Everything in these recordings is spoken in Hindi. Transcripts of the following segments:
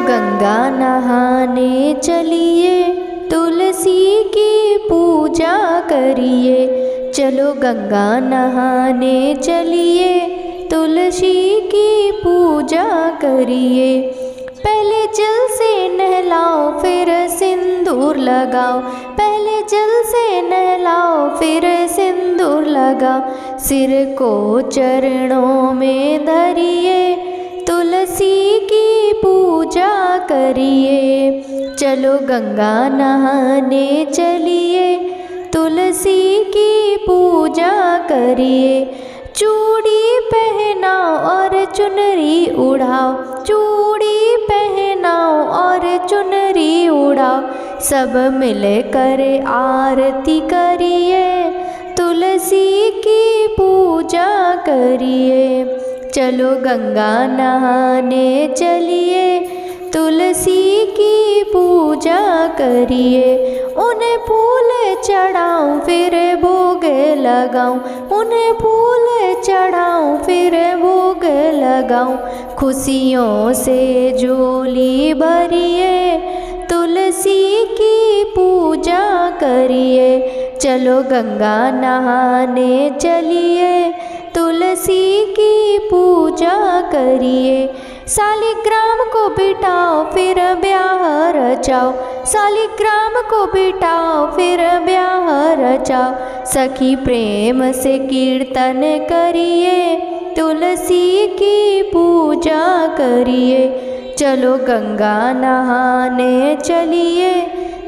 गंगा नहाने चलिए, तुलसी की पूजा करिए। चलो गंगा नहाने चलिए, तुलसी की पूजा करिए। पहले जल से नहलाओ फिर सिंदूर लगाओ, पहले जल से नहलाओ फिर सिंदूर लगाओ। सिर को चरणों में धरिए, तुलसी की पूजा करिए। चलो गंगा नहाने चलिए, तुलसी की पूजा करिए। चूड़ी पहनाओ और चुनरी उड़ाओ, चूड़ी पहनाओ और चुनरी उड़ाओ। सब मिल कर आरती करिए, तुलसी की पूजा करिए। चलो गंगा नहाने चलिए, तुलसी की पूजा करिए। उन्हें फूल चढ़ाऊं फिर भोग लगाऊं, उन्हें फूल चढ़ाऊं फिर भोग लगाऊं। खुशियों से झोली भरिए, तुलसी की पूजा करिए। चलो गंगा नहाने चलिए, तुलसी की पूजा करिए। शालिग्राम को बिठाओ फिर ब्याह रचाओ, शालिग्राम को बिठाओ फिर ब्याह रचाओ। सखी प्रेम से कीर्तन करिए, तुलसी की पूजा करिए। चलो गंगा नहाने चलिए,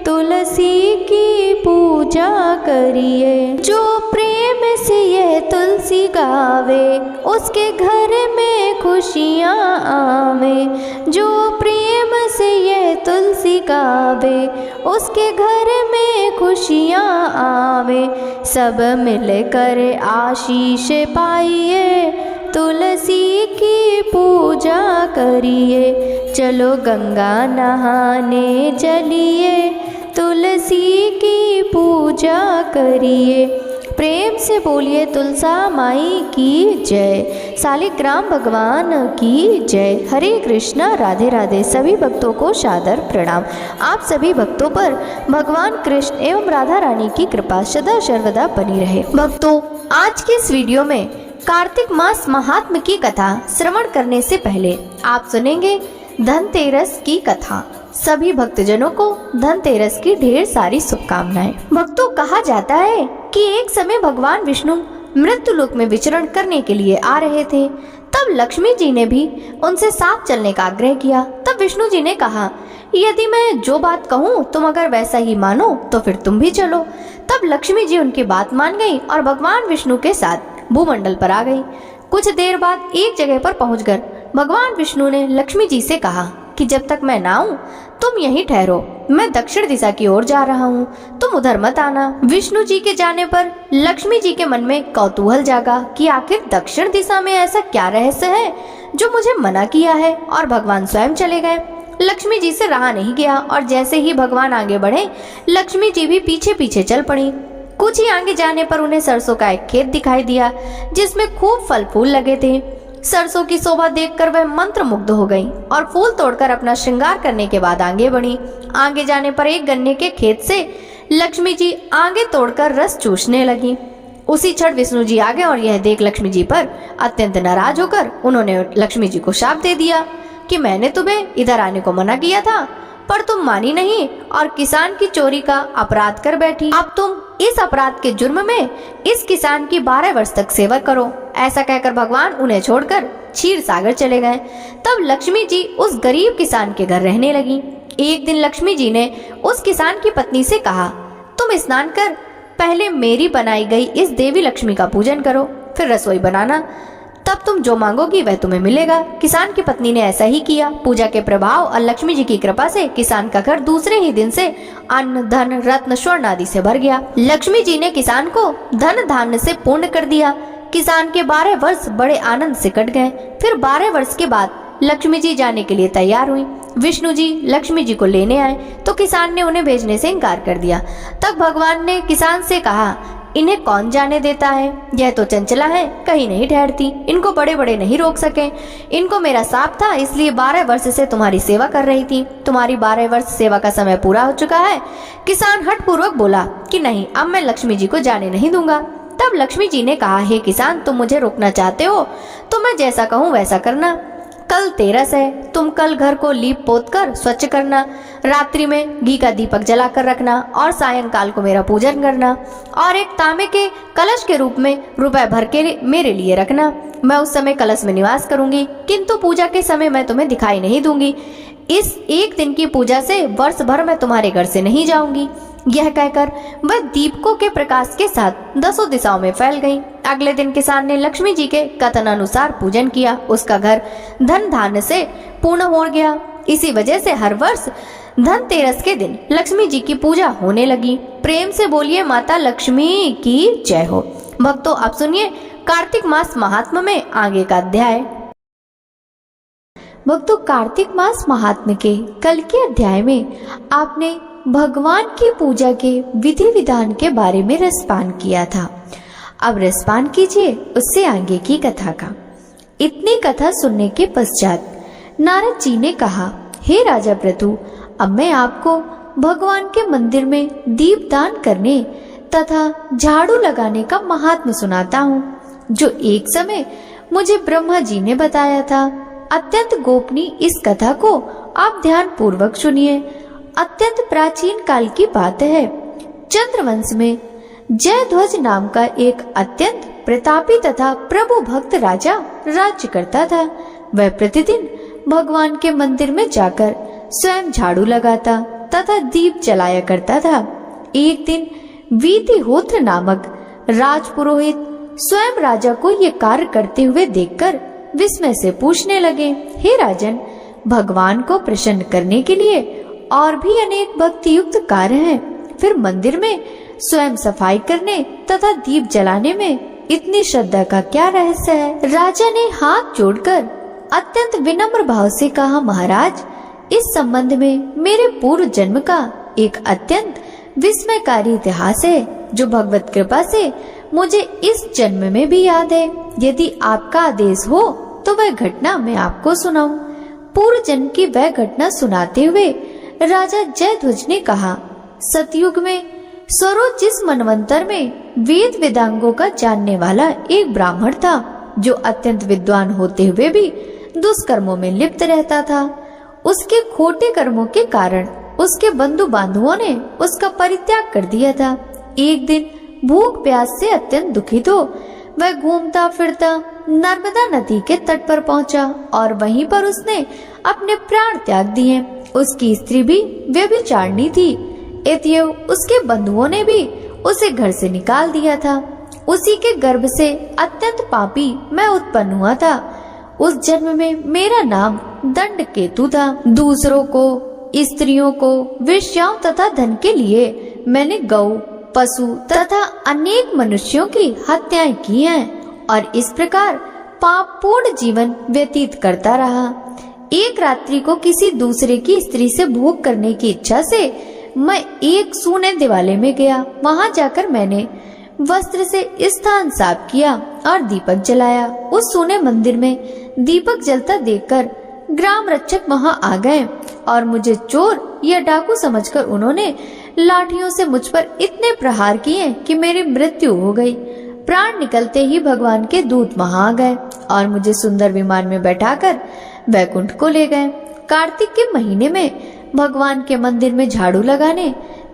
तुलसी की पूजा करिए। जो प्रेम से ये तुलसी गावे, उसके घर में खुशियाँ आवे। जो प्रेम से ये तुलसी गावे, उसके घर में खुशियाँ आवे। सब मिलकर आशीष पाइए, तुलसी की पूजा करिए। चलो गंगा नहाने चलिए, तुलसी की पूजा करिए। प्रेम से बोलिए तुलसा माई की जय, शालिग्राम भगवान की जय। हरे कृष्णा, राधे राधे। सभी भक्तों को सादर प्रणाम। आप सभी भक्तों पर भगवान कृष्ण एवं राधा रानी की कृपा सदा सर्वदा बनी रहे। भक्तों, आज के इस वीडियो में कार्तिक मास महात्म्य की कथा श्रवण करने से पहले आप सुनेंगे धनतेरस की कथा। सभी भक्तजनों को धनतेरस की ढेर सारी शुभकामनाएं। भक्तों, कहा जाता है कि एक समय भगवान विष्णु मृत्यु लोक में विचरण करने के लिए आ रहे थे। तब लक्ष्मी जी ने भी उनसे साथ चलने का आग्रह किया। तब विष्णु जी ने कहा, यदि मैं जो बात कहूँ तुम अगर वैसा ही मानो तो फिर तुम भी चलो। तब लक्ष्मी जी उनकी बात मान गई और भगवान विष्णु के साथ भूमंडल पर आ गई। कुछ देर बाद एक जगह पर पहुंचकर भगवान विष्णु ने लक्ष्मी जी से कहा कि जब तक मैं ना आऊं तुम यहीं ठहरो, मैं दक्षिण दिशा की ओर जा रहा हूँ, तुम उधर मत आना। विष्णु जी के जाने पर लक्ष्मी जी के मन में कौतूहल जागा कि आखिर दक्षिण दिशा में ऐसा क्या रहस्य है जो मुझे मना किया है, और भगवान स्वयं चले गए। लक्ष्मी जी से रहा नहीं गया और जैसे ही भगवान आगे बढ़े, लक्ष्मी जी भी पीछे पीछे चल पड़ी। कुछ ही आगे जाने पर उन्हें सरसों का एक खेत दिखाई दिया जिसमें खूब फल फूल लगे थे। सरसों की शोभा देखकर वह मंत्र मुग्ध हो गई और फूल तोड़कर अपना श्रृंगार करने के बाद आगे बढ़ी। आगे जाने पर एक गन्ने के खेत से लक्ष्मी जी आगे तोड़कर रस चूसने लगी। उसी क्षण विष्णु जी आ गए और यह देख लक्ष्मी जी पर अत्यंत नाराज होकर उन्होंने लक्ष्मी जी को शाप दे दिया कि मैंने तुम्हें इधर आने को मना किया था, पर तुम मानी नहीं और किसान की चोरी का अपराध कर बैठी। अब तुम इस अपराध के जुर्म में इस किसान की 12 वर्ष तक सेवा करो। ऐसा कहकर भगवान उन्हें छोड़कर क्षीर सागर चले गए। तब लक्ष्मी जी उस गरीब किसान के घर रहने लगी। एक दिन लक्ष्मी जी ने उस किसान की पत्नी से कहा, तुम स्नान कर पहले मेरी बनाई गई इस देवी लक्ष्मी का पूजन करो, फिर रसोई बनाना, तब तुम जो मांगोगी वह तुम्हें मिलेगा। किसान की पत्नी ने ऐसा ही किया। पूजा के प्रभाव और लक्ष्मी जी की कृपा से किसान का घर दूसरे ही दिन से अन्न धन रत्न स्वर्ण आदि से भर गया। लक्ष्मी जी ने किसान को धन धान्य से पूर्ण कर दिया। किसान के 12 वर्ष बड़े आनंद से कट गए। फिर 12 वर्ष के बाद लक्ष्मी जी जाने के लिए तैयार हुई। विष्णु जी लक्ष्मी जी को लेने आए तो किसान ने उन्हें भेजने से इनकार कर दिया। तब भगवान ने किसान से कहा इन्हें कौन जाने देता है? यह तो चंचला है, कहीं नहीं ठहरती। इनको बड़े बड़े नहीं रोक सके। इनको मेरा साथ था, इसलिए 12 वर्ष से तुम्हारी सेवा कर रही थी। तुम्हारी 12 वर्ष सेवा का समय पूरा हो चुका है। किसान हठ पूर्वक बोला कि नहीं, अब मैं लक्ष्मी जी को जाने नहीं दूंगा। तब लक्ष्मी जी ने कहा, हे किसान, तुम मुझे रोकना चाहते हो तो मैं जैसा कहूँ वैसा करना। कल तेरस है, तुम कल घर को लीप पोत कर स्वच्छ करना, रात्रि में घी का दीपक जलाकर रखना और सायंकाल को मेरा पूजन करना और एक तांबे के कलश के रूप में रुपए भर के मेरे लिए रखना। मैं उस समय कलश में निवास करूंगी, किंतु पूजा के समय मैं तुम्हें दिखाई नहीं दूंगी। इस एक दिन की पूजा से वर्ष भर मैं तुम्हारे घर से नहीं जाऊंगी। यह कहकर वह दीपकों के प्रकाश के साथ 10 दिशाओं में फैल गई। अगले दिन किसान ने लक्ष्मी जी के कथन अनुसार पूजन किया। उसका घर धन धान्य से पूर्ण हो गया। इसी वजह से हर वर्ष धनतेरस के दिन लक्ष्मी जी की पूजा होने लगी। प्रेम से बोलिए माता लक्ष्मी की जय हो। भक्तों, अब सुनिए कार्तिक मास महात्म्य में आगे का अध्याय। भक्तों, कार्तिक मास महात्म्य के कल के अध्याय में आपने भगवान की पूजा के विधि विधान के बारे में रसपान किया था। अब रसपान कीजिए उससे आगे की कथा का। इतनी कथा सुनने के पश्चात नारद जी ने कहा, हे राजा प्रथु, अब मैं आपको भगवान के मंदिर में दीप दान करने तथा झाड़ू लगाने का महात्म्य सुनाता हूँ, जो एक समय मुझे ब्रह्मा जी ने बताया था। अत्यंत गोपनीय इस कथा को आप ध्यान पूर्वक सुनिए। अत्यंत प्राचीन काल की बात है। चंद्रवंश में जयध्वज नाम का एक अत्यंत प्रतापी तथा प्रभु भक्त राजा राज्य करता था। वह प्रतिदिन भगवान के मंदिर में जाकर स्वयं झाड़ू लगाता तथा दीप जलाया करता था। एक दिन वीतिहोत्र नामक राजपुरोहित स्वयं राजा को ये कार्य करते हुए देखकर विस्मय से पूछने लगे, हे राजन, भगवान को प्रसन्न करने के लिए और भी अनेक भक्ति युक्त कार्य हैं, फिर मंदिर में स्वयं सफाई करने तथा दीप जलाने में इतनी श्रद्धा का क्या रहस्य है? राजा ने हाथ जोड़कर अत्यंत विनम्र भाव से कहा, महाराज, इस संबंध में मेरे पूर्व जन्म का एक अत्यंत विस्मयकारी इतिहास है, जो भगवत कृपा से मुझे इस जन्म में भी याद है। यदि आपका आदेश हो तो वह घटना मैं आपको सुनाऊं। पूर्व जन्म की वह घटना सुनाते हुए राजा जयध्वज ने कहा, सतयुग में स्वरों जिस मनवंतर में वेद वेदांगों का जानने वाला एक ब्राह्मण था, जो अत्यंत विद्वान होते हुए भी दुष्कर्मों में लिप्त रहता था। उसके खोटे कर्मों के कारण उसके बंधु बांधवों ने उसका परित्याग कर दिया था। एक दिन भूख प्यास से अत्यंत दुखित हो वह घूमता फिरता नर्मदा नदी के तट पर पहुंचा और वहीं पर उसने अपने प्राण त्याग दिए। उसकी स्त्री भी व्यभिचारिणी थी, अतएव उसके बंधुओं ने भी उसे घर से निकाल दिया था। उसी के गर्भ से अत्यंत पापी मैं उत्पन्न हुआ था। उस जन्म में मेरा नाम दंड केतु था। दूसरों को, स्त्रियों को, वेश्याओं तथा धन के लिए मैंने गौ, पशु तथा अनेक मनुष्यों की हत्याएं की हैं और इस प्रकार पापपूर्ण जीवन व्यतीत करता रहा। एक रात्रि को किसी दूसरे की स्त्री से भोग करने की इच्छा से मैं एक सूने दिवाले में गया। वहां जाकर मैंने वस्त्र से स्थान साफ किया और दीपक जलाया। उस सूने मंदिर में दीपक जलता देखकर ग्राम रक्षक वहां आ गए और मुझे चोर या डाकू समझकर उन्होंने लाठियों से मुझ पर इतने प्रहार किए कि मेरी मृत्यु हो गई। प्राण निकलते ही भगवान के दूत वहां आ गए और मुझे सुंदर विमान में बैठाकर वैकुंठ को ले गए। कार्तिक के महीने में भगवान के मंदिर में झाड़ू लगाने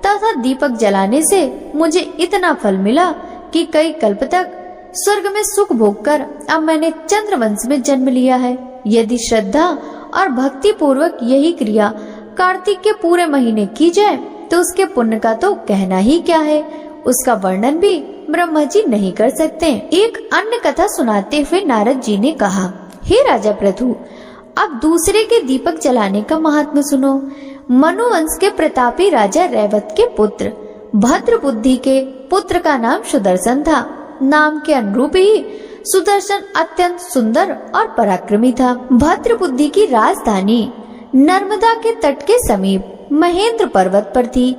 तथा दीपक जलाने से मुझे इतना फल मिला कि कई कल्प तक स्वर्ग में सुख भोग कर अब मैंने चंद्रवंश में जन्म लिया है। यदि श्रद्धा और भक्ति पूर्वक यही क्रिया कार्तिक के पूरे महीने की जाए तो उसके पुण्य का तो कहना ही क्या है, उसका वर्णन भी ब्रह्मा जी नहीं कर सकते। एक अन्य कथा सुनाते हुए नारद जी ने कहा, हे राजा प्रथु, अब दूसरे के दीपक जलाने का महात्म्य सुनो। मनुवंश के प्रतापी राजा रैवत के पुत्र भद्र बुद्धि के पुत्र का नाम सुदर्शन था। नाम के अनुरूप ही सुदर्शन अत्यंत सुंदर और पराक्रमी था। भद्र बुद्धि की राजधानी नर्मदा के तट के समीप महेंद्र पर्वत पर थी।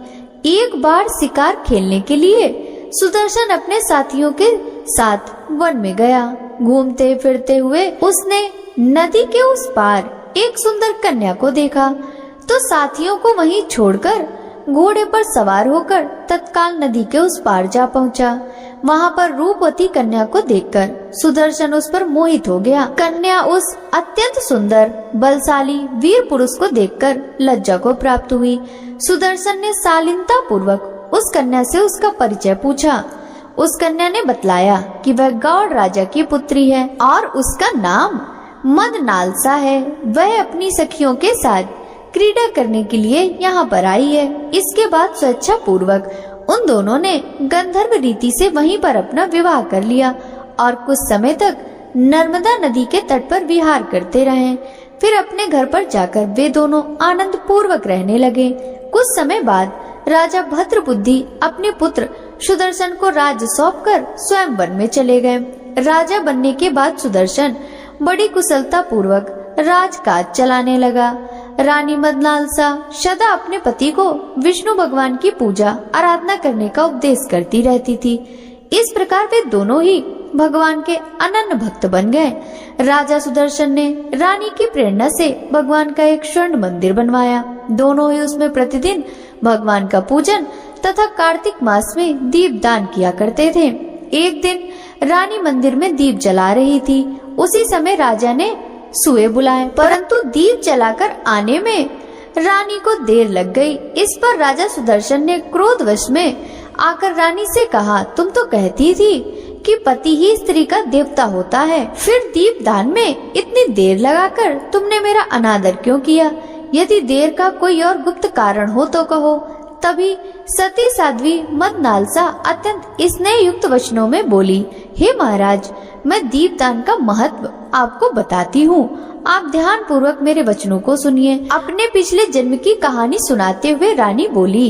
एक बार शिकार खेलने के लिए सुदर्शन अपने साथियों के साथ वन में गया। घूमते फिरते हुए उसने नदी के उस पार एक सुंदर कन्या को देखा, तो साथियों को वहीं छोड़कर घोड़े पर सवार होकर तत्काल नदी के उस पार जा पहुंचा। वहां पर रूपवती कन्या को देखकर सुदर्शन उस पर मोहित हो गया। कन्या उस अत्यंत सुंदर बलशाली वीर पुरुष को देखकर लज्जा को प्राप्त हुई। सुदर्शन ने शालीनता पूर्वक उस कन्या से उसका परिचय पूछा। उस कन्या ने बतलाया कि वह गौड़ राजा की पुत्री है और उसका नाम मदनालसा है। वह अपनी सखियों के साथ क्रीड़ा करने के लिए यहाँ पर आई है। इसके बाद स्वेच्छा पूर्वक उन दोनों ने गंधर्व रीति से वहीं पर अपना विवाह कर लिया और कुछ समय तक नर्मदा नदी के तट पर विहार करते रहे। फिर अपने घर पर जाकर वे दोनों आनंद पूर्वक रहने लगे। कुछ समय बाद राजा भद्रबुद्धि अपने पुत्र सुदर्शन को राज्य सौंपकर स्वयं वन में चले गए। राजा बनने के बाद सुदर्शन बड़ी कुशलता पूर्वक राजकाज चलाने लगा। रानी मदनालसा सदा अपने पति को विष्णु भगवान की पूजा आराधना करने का उपदेश करती रहती थी। इस प्रकार वे दोनों ही भगवान के अनन्य भक्त बन गए। राजा सुदर्शन ने रानी की प्रेरणा से भगवान का एक स्वर्ण मंदिर बनवाया। दोनों ही उसमें प्रतिदिन भगवान का पूजन तथा कार्तिक मास में दीप दान किया करते थे। एक दिन रानी मंदिर में दीप जला रही थी। उसी समय राजा ने सुए बुलाए, परंतु दीप जलाकर आने में रानी को देर लग गई। इस पर राजा सुदर्शन ने क्रोधवश में आकर रानी से कहा, तुम तो कहती थी कि पति ही स्त्री का देवता होता है, फिर दीप दान में इतनी देर लगाकर तुमने मेरा अनादर क्यों किया? यदि देर का कोई और गुप्त कारण हो तो कहो। तभी सती साध्वी मदनालसा अत्यंत स्नेह युक्त वचनों में बोली, हे महाराज, मैं दीपदान का महत्व आपको बताती हूँ। आप ध्यान पूर्वक मेरे वचनों को सुनिए। अपने पिछले जन्म की कहानी सुनाते हुए रानी बोली,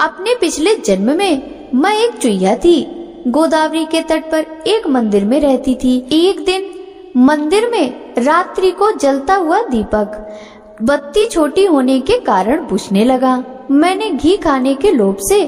अपने पिछले जन्म में मैं एक चुईया थी। गोदावरी के तट पर एक मंदिर में रहती थी। एक दिन मंदिर में रात्रि को जलता हुआ दीपक बत्ती छोटी होने के कारण बुझने लगा। मैंने घी खाने के लोभ से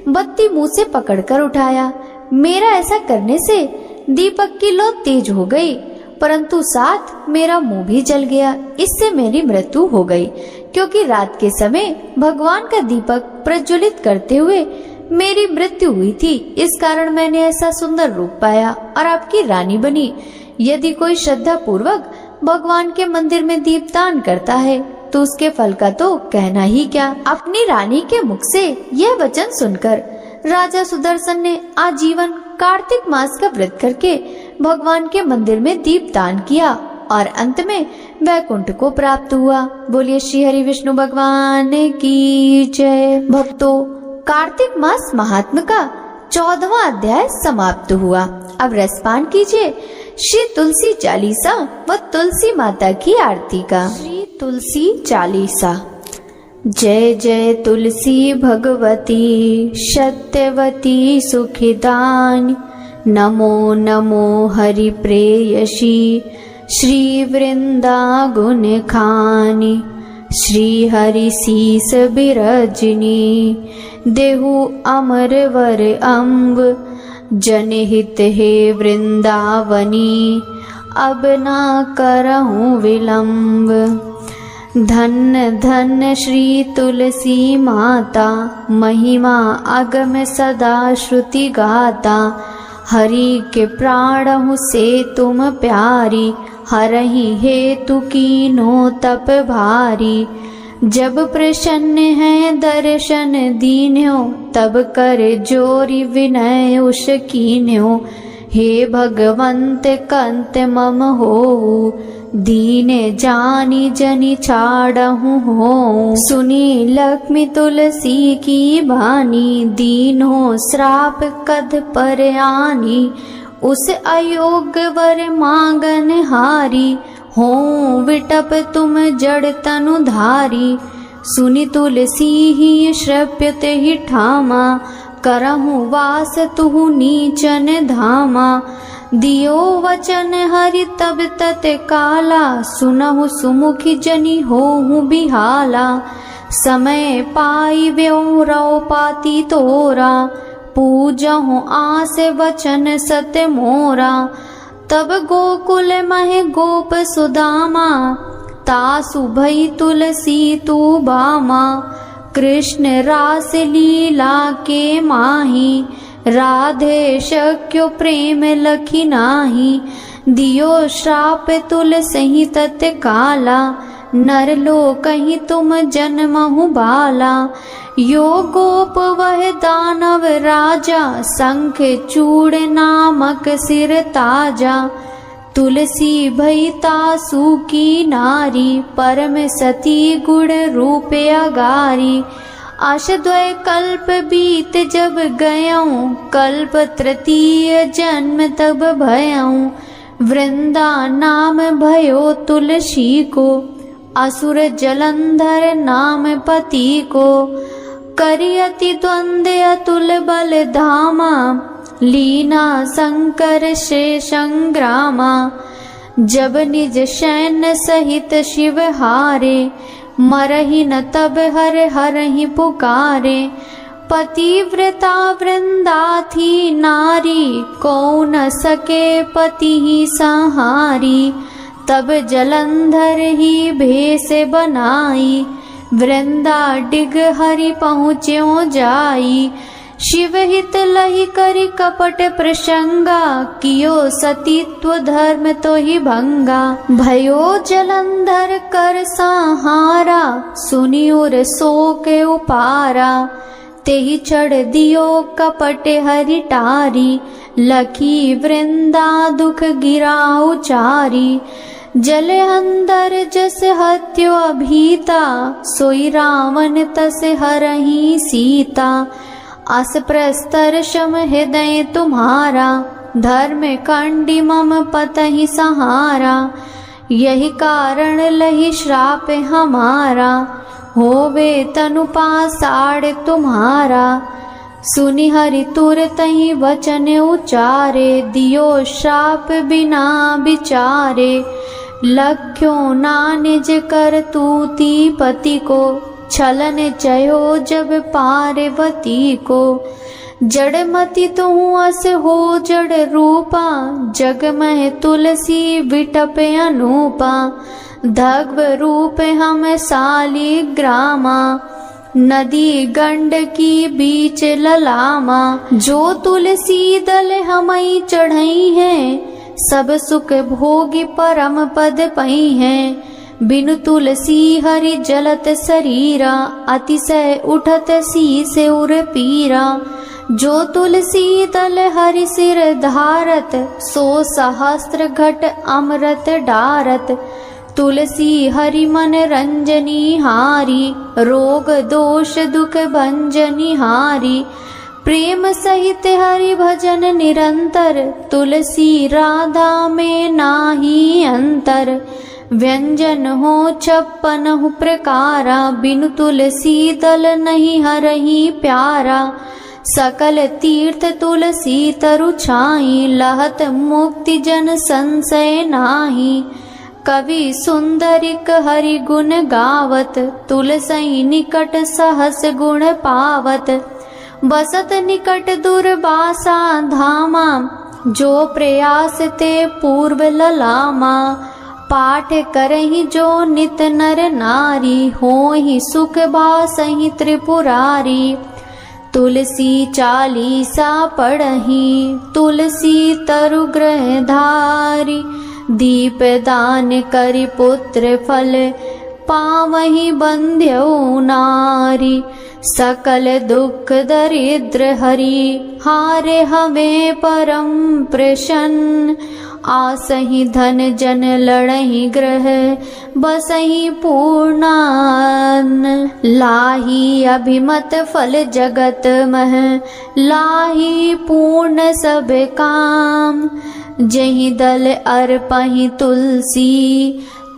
बत्ती मुंह से पकड़कर उठाया। मेरा ऐसा करने से दीपक की लौ तेज हो गई, परंतु साथ मेरा मुंह भी जल गया। इससे मेरी मृत्यु हो गई, क्योंकि रात के समय भगवान का दीपक प्रज्वलित करते हुए मेरी मृत्यु हुई थी। इस कारण मैंने ऐसा सुंदर रूप पाया और आपकी रानी बनी। यदि कोई श्रद्धा पूर्वक भगवान के मंदिर में दीपदान करता है तो उसके फल का तो कहना ही क्या। अपनी रानी के मुख से यह वचन सुनकर राजा सुदर्शन ने आजीवन कार्तिक मास का व्रत करके भगवान के मंदिर में दीपदान किया और अंत में वैकुंठ को प्राप्त हुआ। बोलिए श्री हरि विष्णु भगवान की जय। भक्तों, कार्तिक मास महात्म का 14वां अध्याय समाप्त हुआ। अब रसपान कीजिए श्री तुलसी चालीसा व तुलसी माता की आरती का। श्री तुलसी चालीसा। जय जय तुलसी भगवती सत्यवती सुखिदान, नमो नमो हरि प्रेयसी श्री वृंदा गुण खानी, श्री हरि शीस बिरजनी देहु अमर वर अम्ब, जनहित हे वृंदावनी अब ना करहूँ विलम्ब। धन्य धन्य श्री तुलसी माता, महिमा अगम सदा श्रुति गाता, हरि के प्राणहु से तुम प्यारी, हरहि हेतु कीनो तप भारी। जब प्रसन्न है दर्शन दीन्यो, तब कर जोरी विनय उस कीन्यो। हे भगवंत कंत मम हो, दीने जानी जनि छाड़हु हो। सुनी लक्ष्मी तुलसी की बानी, दीनो श्राप कद पर आनी। उस अयोग्य वर मांगन हारी, हो विटप तुम जड़ तनु धारी। सुनि तुलसी ही श्रव्यत ही ठामा, करहु वास तुहु नीचन धामा। दियो वचन हरि तब तत काला, सुनहु सुमुखी जनि होहु बिहाला। समय पाई व्यो रौ पाती तोरा, पूजहु आस वचन सत्य मोरा। तब गोकुल मह गोप सुदामा, तासु भई तुलसी तू बामा। कृष्ण रास लीला के माही, राधे शक्यो प्रेम लखी नाही। दियो श्राप तुलसी तत्काला, नर लोकहि तुम जन्महु बाला। यो गोप वह दानव राजा, शंख चूड़ नामक सिर ताजा। तुलसी भई तासु की नारी, परम सती गुण रूप अगारी। अष्टद्वय कल्प बीत जब गयऊँ, कल्प तृतीय जन्म तब भयऊँ। वृंदा नाम भयो तुलसी को, असुर जलंधर नाम पति को। करियति द्वंद्व अतुल बल धामा, लीना शंकर से संग्रामा। जब निज सैन्य सहित शिव हारे, मरहि न तब हर हरहि पुकारे। पतिव्रता वृंदा थी नारी, को न सके पति ही संहारी। तब जलंधर ही भेष बनाई, वृंदा डिग हरि पहुँच्यो जाई। शिव हित लहि करि कपट प्रसंगा, कियो सतीत्व धर्म तो ही भंगा। भयो जलंधर कर संहारा, सुनि उर शोक उपारा। तेहि चढ़ दियो कपट हरि टारी, लखी वृंदा दुख गिरा उचारी। जले अंदर जस हत्यो अभीता, सोई रावण तस हरहि सीता। अस प्रस्तर शम हृदय तुम्हारा, धर्म कंडी मम पतहि सहारा। यही कारण लहि श्राप हमारा, होवे तनु पासाड़ तुम्हारा। सुनि हरि तुरत ही वचन उचारे, दियो श्राप बिना विचारे। लख्यो ना निज कर तूती पति को, छलन चयो जब पार्वती को। जड़मति तुहु अस हो जड़ रूपा, जग में तुलसी विटप अनूपा। धग्व रूप हम साली ग्रामा, नदी गंड की बीच ललामा। जो तुलसी दल हमई चढ़ई हैं, सब सुख भोगी परम पद पई हैं। बिनु तुलसी हरि जलत शरीरा, अतिशय उठत शीस उर पीरा। जो तुलसी दल हरि सिर धारत, सो सहस्त्र घट अमृत डारत। तुलसी हरि मन रंजनी हारी, रोग दोष दुख भंजनी हारी। प्रेम सहित हरि भजन निरंतर, तुलसी राधा में नाही अंतर। व्यंजन हो 56 प्रकारा, बिनु तुलसी दल नहीं हरहि प्यारा। सकल तीर्थ तुलसी तरु छाई, लहत मुक्ति जन संशय नाही। कवि सुंदरिक हरि गुण गावत, तुलसी निकट सहस गुण पावत। बसत निकट दुर्वासा धामा, जो प्रयास ते पूर्व ललामा। पाठ करहि जो नित नर नारी, होहि सुख बासहि त्रिपुरारी। तुलसी चालीसा पढ़हि, तुलसी तरु ग्रह धारी। दीप दान करि पुत्र फल, पावहि बंध्यो नारी। सकल दुख दरिद्र हरि, हारे हमें परम प्रसन्न। आसहि धन जन लड़हि ग्रह, बसहि पूर्णान्न। लाही अभिमत फल जगत मह, लाही पूर्ण सब काम। जहि दल अर्पहि तुलसी,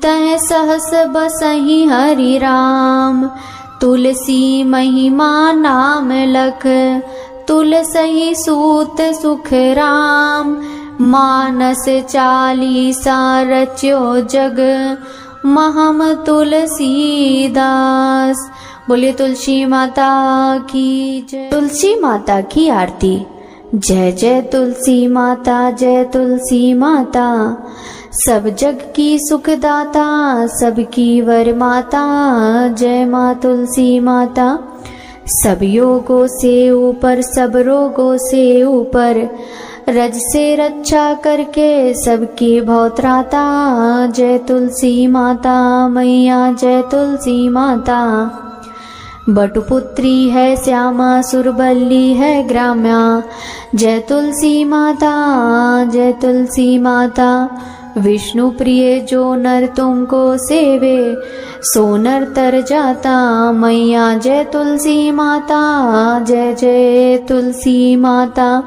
तह सहस बसहि हरि राम। तुलसी महिमा नाम लख, तुलसी सूत सुख राम। मानस चालीसा रच्यो जग, महम तुलसीदास। बोलिए तुलसी माता की जय। तुलसी माता की आरती। जय जय तुलसी माता, जय तुलसी माता, सब जग की सुखदाता, सबकी वर माता। जय माँ तुलसी माता। सब योगों से ऊपर, सब रोगों से ऊपर, रज से रक्षा करके सबकी भवत्राता। जय तुलसी माता मैया, जय तुलसी माता। बटुपुत्री है श्यामा, सुरबल्ली है ग्राम्या। जय तुलसी माता, जय तुलसी माता। विष्णु प्रिय जो नर तुमको सेवे, सो नर तर जाता। मैया जय तुलसी माता, जय जय तुलसी माता।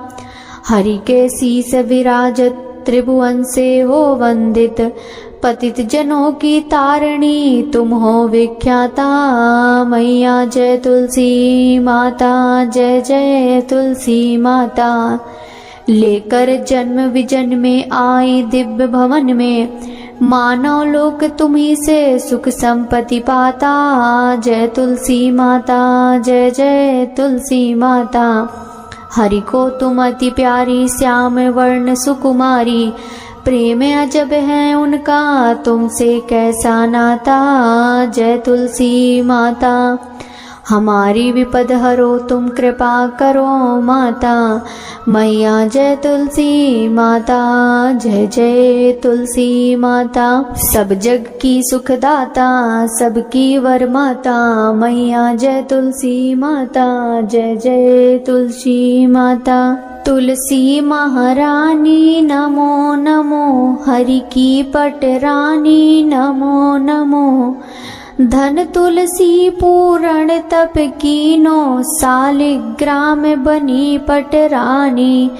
हरि के शीस विराजत, त्रिभुवन से हो वंदित, पतित जनों की तारिणी तुम हो विख्याता। मैया जय तुलसी माता, जय जय तुलसी माता। लेकर जन्म विजन में आई दिव्य भवन में, मानव लोक तुम्ही से सुख संपत्ति पाता। जय तुलसी माता, जय जय तुलसी माता। हरि को तुम अति प्यारी, श्याम वर्ण सुकुमारी, प्रेम अजब है उनका तुमसे कैसा नाता। जय तुलसी माता। हमारी विपद हरो तुम कृपा करो माता। मैया जय तुलसी माता, जय जय तुलसी माता। सब जग की सुखदाता, सबकी वर माता। मैया जय तुलसी माता, जय जय तुलसी माता। तुलसी महारानी नमो नमो, हरि की पटरानी नमो नमो। धन तुलसी पूरण तप कीनो, सालिग्राम बनी पटरानी।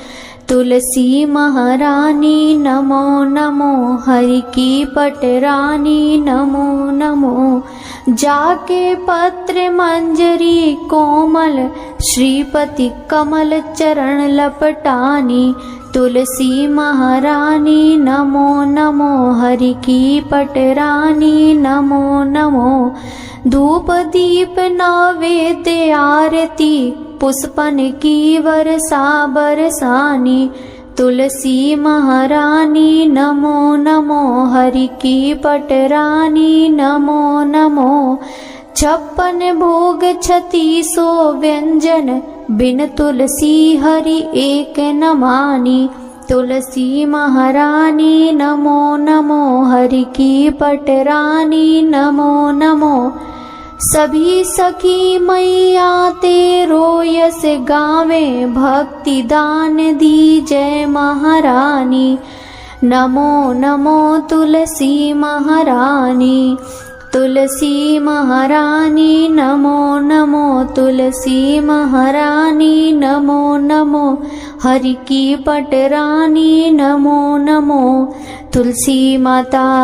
तुलसी महारानी नमो नमो, हरि की पटरानी नमो नमो। जाके पत्र मंजरी कोमल, श्रीपति कमल चरण लपटानी। तुलसी महारानी नमो नमो, हरि की पटरानी नमो नमो। धूप दीप नैवेद्य आरती, पुष्पन की वर्षा बरसानी। तुलसी महारानी नमो नमो, हरि की पटरानी नमो नमो। 56 भोग 3600 व्यंजन, बिन तुलसी हरि एक न मानी। तुलसी महारानी नमो नमो, हरि की पटरानी नमो नमो। सभी सखी मैया तेरो यस गावे, भक्ति दान दी जय महारानी। नमो नमो तुलसी महारानी। तुलसी महारानी नमो नमो, तुलसी महारानी नमो नमो। हरि की पटरानी नमो नमो। तुलसी माता।